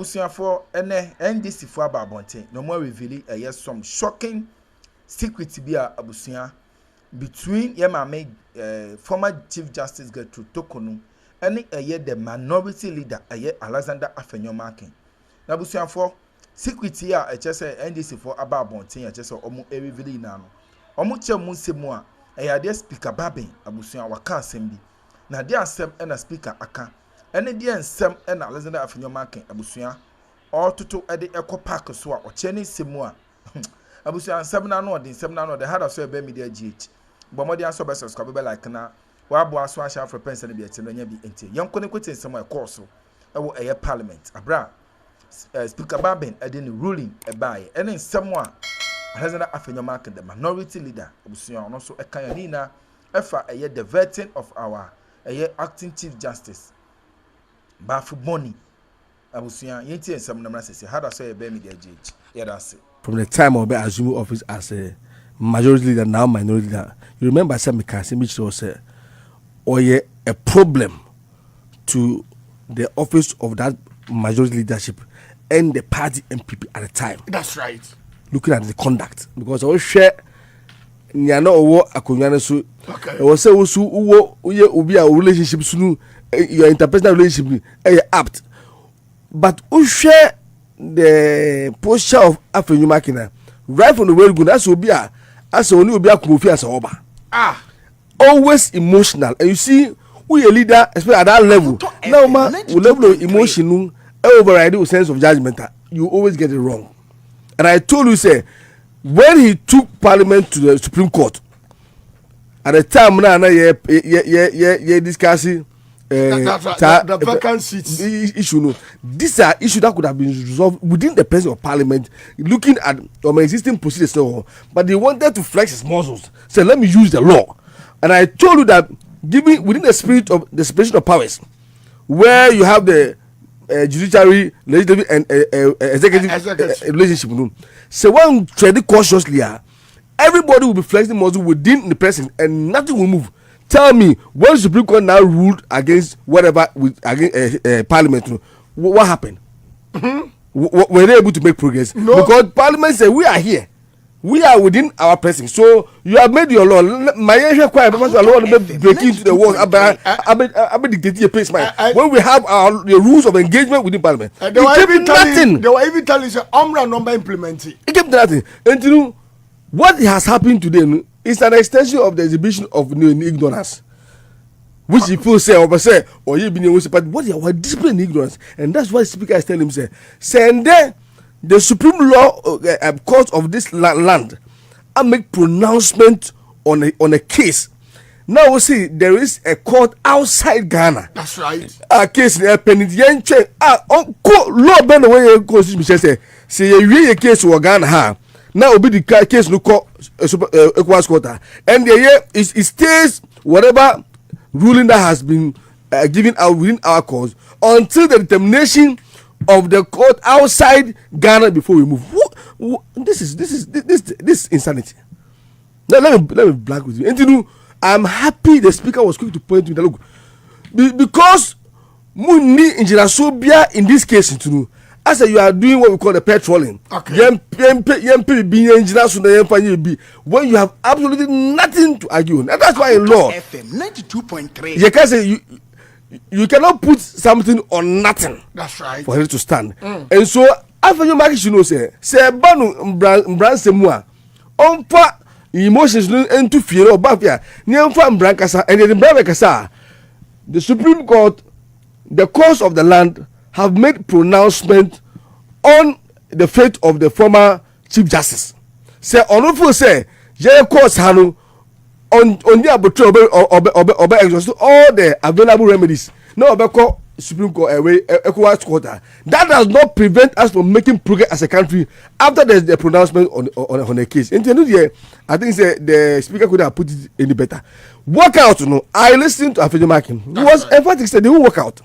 abusuafo ene NDC for ababonten no more reveal some shocking secret bi a abusua between Yemame former Chief Justice Gertrude Tokonu and the minority leader Alexander Afenyo U. Na abusuafo secret here NDC for ababonten omo reveal na no omo chemu nsemu a de speaker Babin abusua waka asem bi na de asem na speaker aka ene de ensem na Alexander Afenyo U abusua ototo de ekọ park so a oche ne nsemu a abusua nsem na no de hada so ebe media gh bomodi aso be subscribe be like na wa bo aso asha for pension bi ete no nya bi ente yanko ne kwete nsem a ekọ so ewo parliament abra speaker Babin de ne ruling ebaye ene nsem a Alexander Afenyo U, the minority leader abusuan no so ekanya na efa the vetting of our acting chief justice bafu money abusuan yenti ensam na mrasese how that say be media judge that's it. From the time of assuming office as a majority leader, now minority leader, you remember some Mikasi which was a problem to the office of that majority leadership and the party MPP at the time. That's right. Looking at the conduct, because I will share Nyana Owo Akonyane so I was say Uwo Ubi a relationship sunu your interpersonal relationship apt, but we share the posture of Afenyo U right from the very good as Obi as only Obi Akumofi as Oba. Always emotional, and you see we a leader, especially at that level. Now man, we level of emotion override with sense of judgment. You always get it wrong. And I told you, say, when he took Parliament to the Supreme Court, at the time now, discussing the vacant seats issue. No, these are issues that could have been resolved within the presence of Parliament, looking at existing procedures. But they wanted to flex his muscles. So let me use the law. And I told you that, given within the spirit of the separation of powers, where you have the judiciary, legislative, and executive relationship. So when tread cautiously, everybody will be flexing muscle within the president, and nothing will move. Tell me, when the Supreme Court now ruled against whatever against Parliament, what happened? Were they able to make progress? No. Because Parliament said we are here. We are within our pressing. So you have made your law. My law breaking into the walls. I dictate a pace. When we have the rules of engagement within Parliament, they were even telling you Omra number implementing. It kept nothing. And you know what has happened today is an extension of the exhibition of ignorance, which people say or you been but what they are discipline ignorance, and that's why the speaker is telling him send the Supreme Law Court of this land and make pronouncement on a case. Now we see there is a court outside Ghana. That's right. A case in Penitentiary. Law bend away constitution say you case for Ghana ha. Now be the case no court Ecowas quarter, and the year it stays whatever ruling that has been given out within our cause until the determination of the court outside Ghana before we move. This is insanity. Now let me black with you. And you know, I'm happy the speaker was quick to point to me that look, because Muni Injirasobia in this case, you know, as you are doing what we call the patrolling. Okay. When you have absolutely nothing to argue, and that's why in law, FM 92.3. you can say you cannot put something on nothing. That's right. For it to stand. And so Afenyo U should know say banu mbran semua onfa emotions into fear or bafia nyemfa mbran kasa and the mbran kasa. The Supreme Court, the cause of the land, have made pronouncement on the fate of the former Chief Justice. Say onofo say je cause hanu on the obe exhaust all the available remedies. No obeko Supreme Court Ecowas quarter. That does not prevent us from making progress as a country after there's the pronouncement on a case. In the end of the year, I think the speaker could have put it any better. Work out, I listened to Afenyo U. He was emphatic, said they will work out.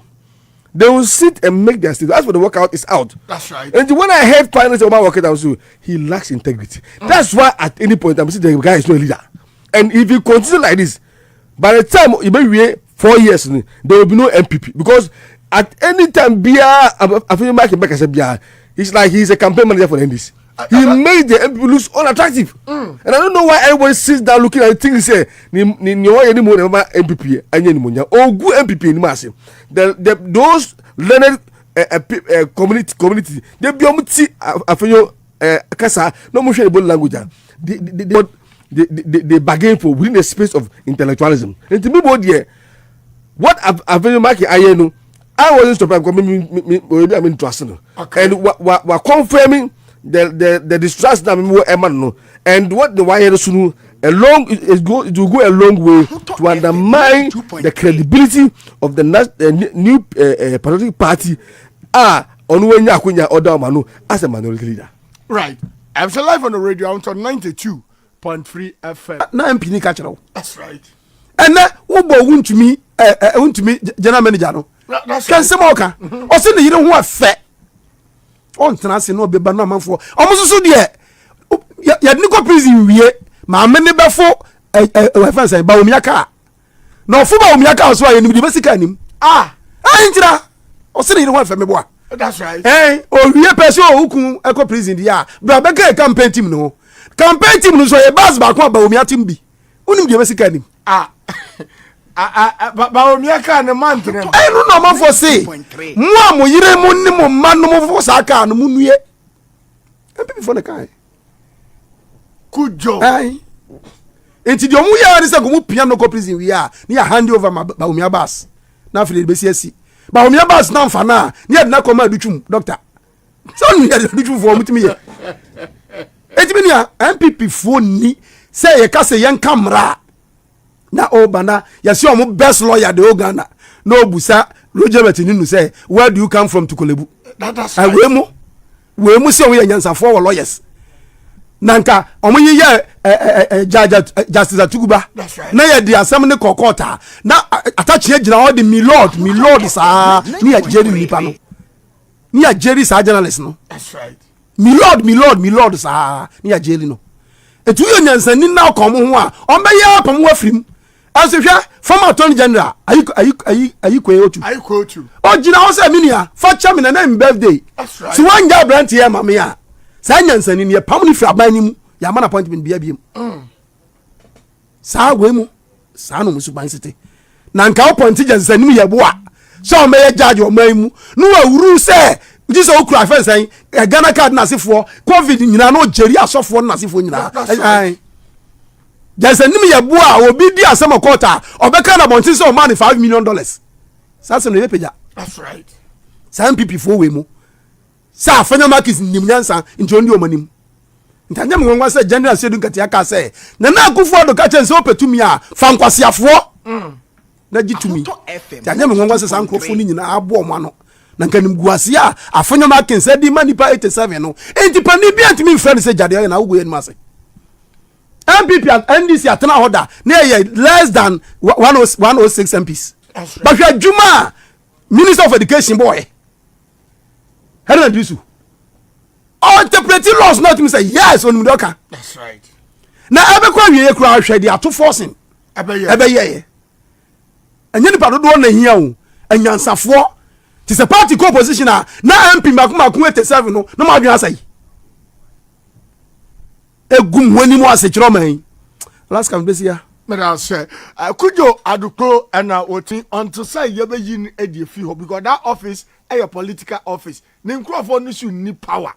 They will sit and make their statement. As for the workout, it's out. That's right. And when I heard finally about working out, he lacks integrity. That's why at any point I'm saying the guy is no leader. And if he continues like this, by the time you may wait 4 years, there will be no MPP because at any time bia Afenyo market back as a bia, it's like he's a campaign manager for the NDC. He made the MP look unattractive. And I don't know why everybody sits down looking at things say ni any more MPP any anymore. Oh, good MPP in massive. Those learned community they be Afenyo kasa no more share language. They bargain for within the space of intellectualism. And to me, what Afenyo market I wasn't surprised because maybe I'm interested. And we're confirming the distrust that we were and what the wire sunu it will go a long way to undermine the credibility of the new political party on when you order manu as a minority leader. Right. I'm still live on the radio. I'm on 92.3 FM. Now I'm pinning catcher. That's right. And now who want to me general manager no. Can some more can or send you don't want fair. On tenase no be no man for almost so there ya niko prison wie ma me ne befo we fan say ba omiaka no fo ba omiaka so aye ni be sika nim ngira o se ne want fair me boa. That's right. O wie person o hukun eko prison dia bra be ka campaign team no so e bas ba ko ba omiaka team bi unim de be sika nim ba omiaka ne man tene no man for say mo yire mo ni mo man no mo for sa ka no mo nue people for the kai good job enti de omu ya say go mu piano ko prison we are ni hand over ba omia bas na afile be si ba omia bas na mfa na ni na ko ma dutwum doctor so ni ya dutwum for mutimi ye enti me nia MPP fo ni say ye ka say yan kamera na obana yasi omo best lawyer de Uganda no busa Roger Betininu say where do you come from to Kolebu. That's right. we mu say we nyansa for lawyers nanka omo ye justice Atuguba na ye di asem ne kokota na atachi agina all the me lord sa ni ya jerry nipa no ni ya jerry sa journalist no. That's right. me lord sa ni ya jerry no etu yo nyansa ni na komo ho a ombe ye apam wa frim as if former attorney general ayi kweotu ogina ho say minia for chairman na im birthday. That's right. So one guy brand here mama ya sa nyansa ni ne pam ni fi aban ni mu ya man appointment bia biem sa we mu sa no musu ban city na nka appoint nyansa ni mu ye boa so o me ye judge o man mu no awuru say Jesus okura fe say Ghana card na sefo covid nyina no jeri asofo na sefo nyina just nim ye boa obi di asem okota obeka na bonti say o man $5 million sase no ye peja. That's right. Some people for we mu sa Afenyo market nim nyansa nti oni omanim ntanya me ngwa say general sedu nkati aka say na akufo do ka chen say opetumi a fa nkwasiafo na gitumi ntanya me ngwa say sankrofo ni nyina abo omo ano na nkanim guase a Afenyo market say di manipa 87 no enti pani bi antimi friend say jade na wo yen mase MPP and NDC atena order na ye less than 106 MPs. That's right. But you Juma Minister of Education boy Helen Disu interpreting laws not me say yes on Mudoka. That's right. Na ebe kwa wie kura hwe dia to forcing ebe ye enye ni pado do na hia o anyansafo ti se party co-opposition na MP makuma 87 no na ma dwen asai egum wani mu ase kiro man last come this year But I say kujo adukro and woti until say you be yin ediefi ho because that office is a political office nim crofo no should need power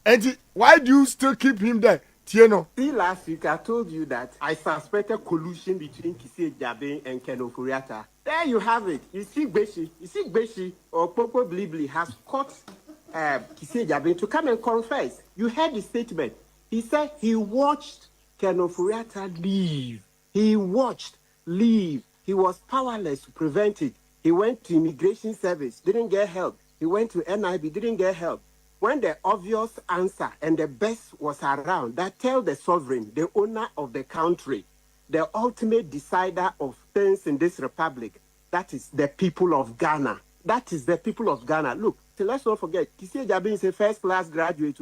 and why do you still keep him there tieno. See, last week I told you that I suspected collusion between Kisi Jabe and Ken Oforiatta. There you have it. You see Beshi or Popo Blibli has caught Kisi Jabe to come and confess. You heard the statement. He said he watched Ken Oforiatta leave. He watched leave. He was powerless to prevent it. He went to immigration service, didn't get help. He went to NIB, didn't get help. When the obvious answer and the best was around, that tell the sovereign, the owner of the country, the ultimate decider of things in this republic, that is the people of Ghana. That is the people of Ghana. Look, so let's not forget, Kisi Jabin is a first-class graduate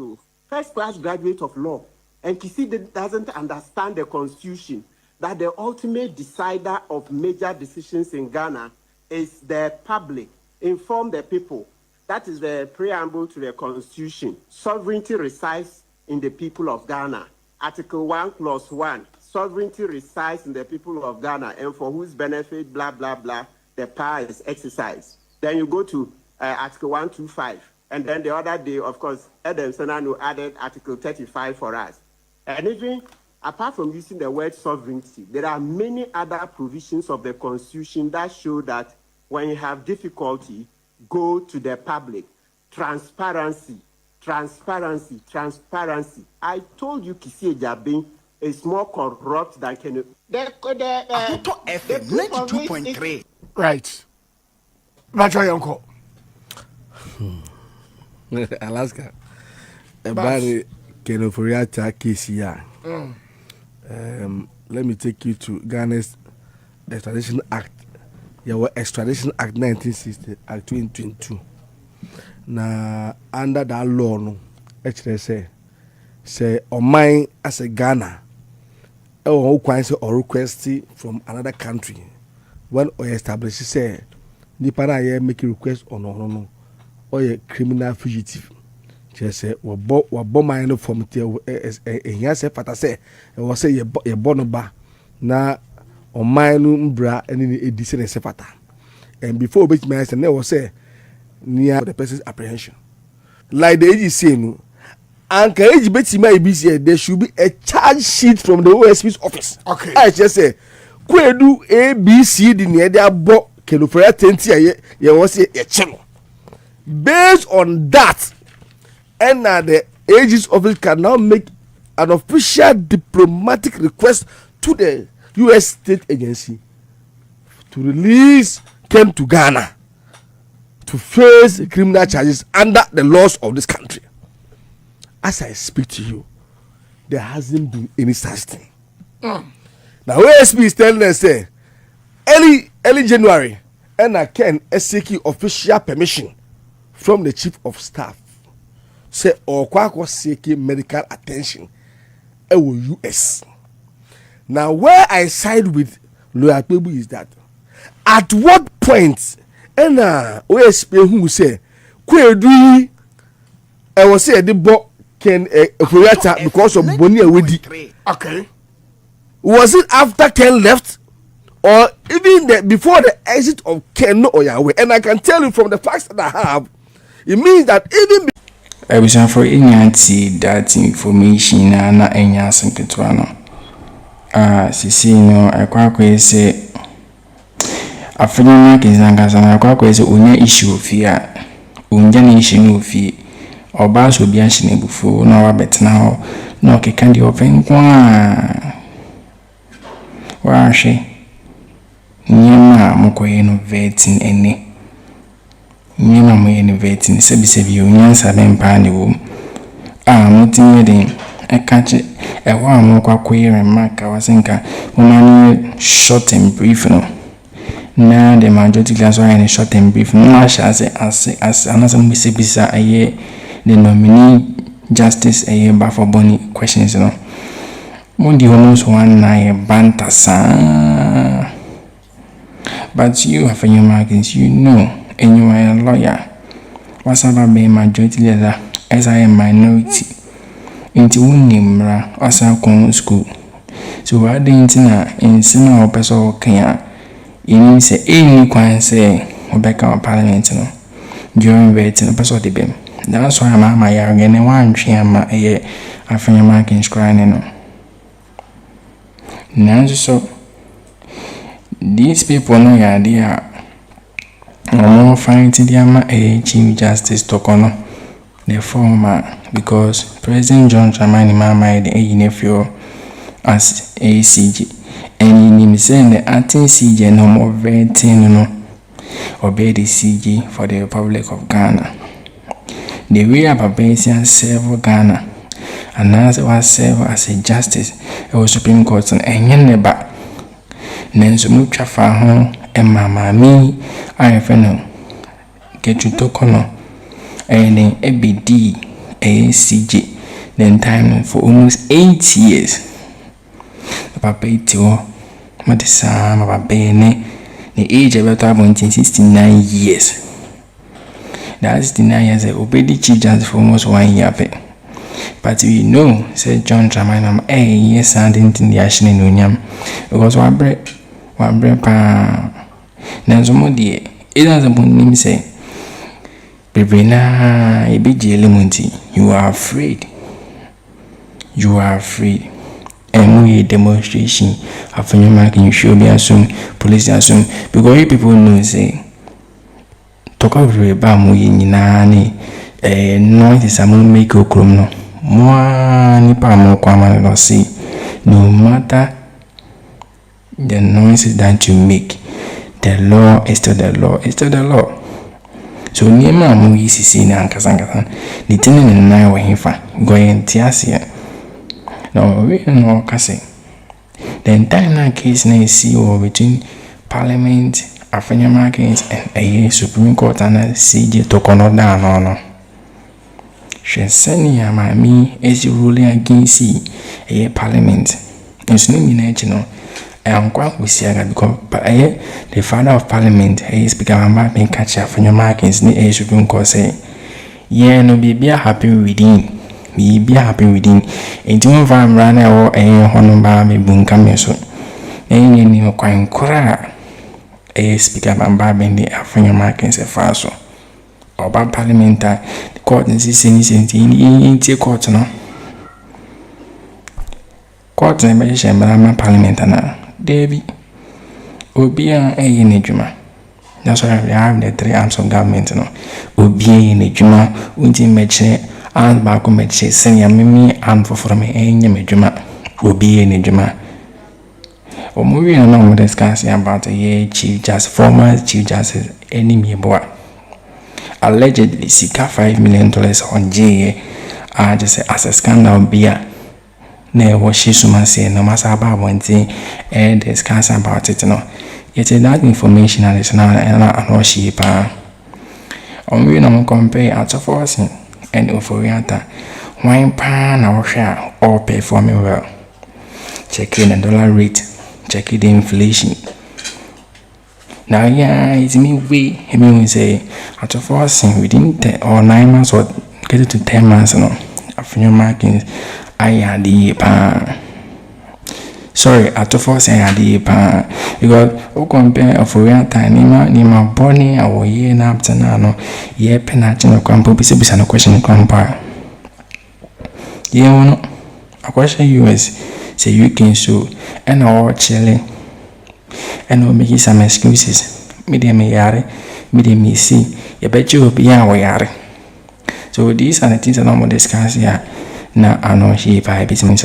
of law. And Kisi doesn't understand the constitution, that the ultimate decider of major decisions in Ghana is the public. inform the people. That is the preamble to the Constitution. Sovereignty resides in the people of Ghana. Article 1, Clause 1. Sovereignty resides in the people of Ghana, and for whose benefit, blah, blah, blah, the power is exercised. Then you go to Article 125. And then the other day, of course, Adam Senano added Article 35 for us. And even apart from using the word sovereignty, there are many other provisions of the Constitution that show that when you have difficulty, go to the public. Transparency. I told you Kisi Ejabin is more corrupt than Kenu. FM 92.3. Right. That's why uncle. Alaska. About Kenoforiata case here. Let me take you to Ghana's Extradition Act. Your Extradition Act 1960, Act 2022. Now, under that law, no, actually say, on mine as a Ghana, or request from another country, when we establish, say, Nipa na make a request or no, or a criminal fugitive. Just say, we mine from the yes, I say, I was say, you bonoba na on mine bra and a decent sepata. And before which man said, never say near the person's apprehension. Like the AG saying, and Kaji Betty may be said, there should be a charge sheet from the OSP's office. Okay. I just say, Kwedu A, B, C, D, near their book, Kenofrea 10 you was a channel. Based on that, and the AG's office can now make an official diplomatic request to the U.S. state agency to release Ken to Ghana to face criminal charges under the laws of this country. As I speak to you, there hasn't been any such thing. Now, OSP is telling us, say, early January, and I can seek official permission from the chief of staff. Say, or kwako seeking medical attention, US. Now, where I side with Lawyer Pebu is that at what point, and OSP who say, Kwedu, I was say the book can because of Bonnie Wedi. Okay. Was it after Ken left, or even before the exit of Ken or Yahweh? And I can tell you from the facts that I have, it means that even I was for any that information and not any answer to one. No, I quite say Afenyo U is I quite say only issue of fear, issue of fear, or bars will be answering before no bet now, no candy open. Why she? Nyama mukwe no vetting any. Nyama mwe vetting sebi you nyansa dempa ne wo. Mutinye den e kache e wa mo kwa kwere maka wasenka umani short and brief no. Na the majority class are in short and brief. No as another bisa aye the nominee justice aye ba for boni questions no. Mundi almost one na bantasa. But you have your markings, you know, and you are a lawyer. What's about being majority leader as I am minority? Into Unimra, as I come school. So I didn't know in Sina or Peso Kenya. You say any quan say, Rebecca or Parliament during waiting a person de beam. That's why I'm my young and one tree and my ear. I find your markings crying. Now, so these people know your idea. No more fighting the Chief Justice Tokono, the former, because President John Dramani Mahama the nephew as ACG, and he saying the acting CG no more vetting no obey the CG for the Republic of Ghana. The way of Barbarian serve Ghana, and as it was served as a justice, it was Supreme Court and Yeneba. Nenso mucha faho mama mi Afenyo get you tokono and then ABD ACG then time for almost 8 years. Papa itio matisa mabene the age about 69 years. That's the 9 years obedi chief justice for almost 1 year. But we know, said John Tramanam, yes, and in the action in Unyam. Because one bread pa. Nanzomodi, it doesn't put him say, Bibina, a big elementy, you are afraid. You are afraid. And we demonstration of your marking, you should be assumed, police assume, because people know, say, talk of the bam, we in any noise is a make a criminal. More nipa more common or see, no matter the noises that you make, the law is still the law, it's still the law. So near my movie see na Kasangasan, the tenant and I were here going Tiasia. No, we know Cassie. The entire case na CEO between Parliament, Afenyo Markets, and a Supreme Court and CJ Tokono down no. She sending me as ruling against a Parliament. It's no national. I am quite with Siaga because the father of Parliament is becoming a man catch up from your markings. The Supreme Court say, yeah, no be happy within. Be happy within. And two of them ran or a honor me boom come so. And you quite cry. A speaker and barbing the Afenyo markings a faso. Or by Parliamentary court and see in court no. Court and measure Parliamentary. Davy Obia in a juma. That's why we have the 3 arms of government. No, Obia in a juma, Winty Meche, and Baku Meche, senior Mimi, and for me, a juma. Obia in a juma. Or moving along with discussing about a chief justice, former chief justice, enemy boy. Allegedly, seek $5 million on JA. I just say as a scandal beer. Ne was she say no matter about one thing and discuss about it no. Yet that information and it's now and she on we no compare out of force and Oforiata. Wine pan or share or performing well. Checking the dollar rate, checking the inflation. Now yeah, it's me we will say out of force within 10 or 9 months or get it to 10 months no. After your markings. I had the sorry, at the first I had the because who compare of real time Nima Bonnie or ye naptanano, ye penatino campo, bisa no question compare. Ye no a question US say you can so and all chilling and will make some excuses. Medium yare, medium see, you bet you will be yare. So these are the things that I'm discussing here. Now I know she by business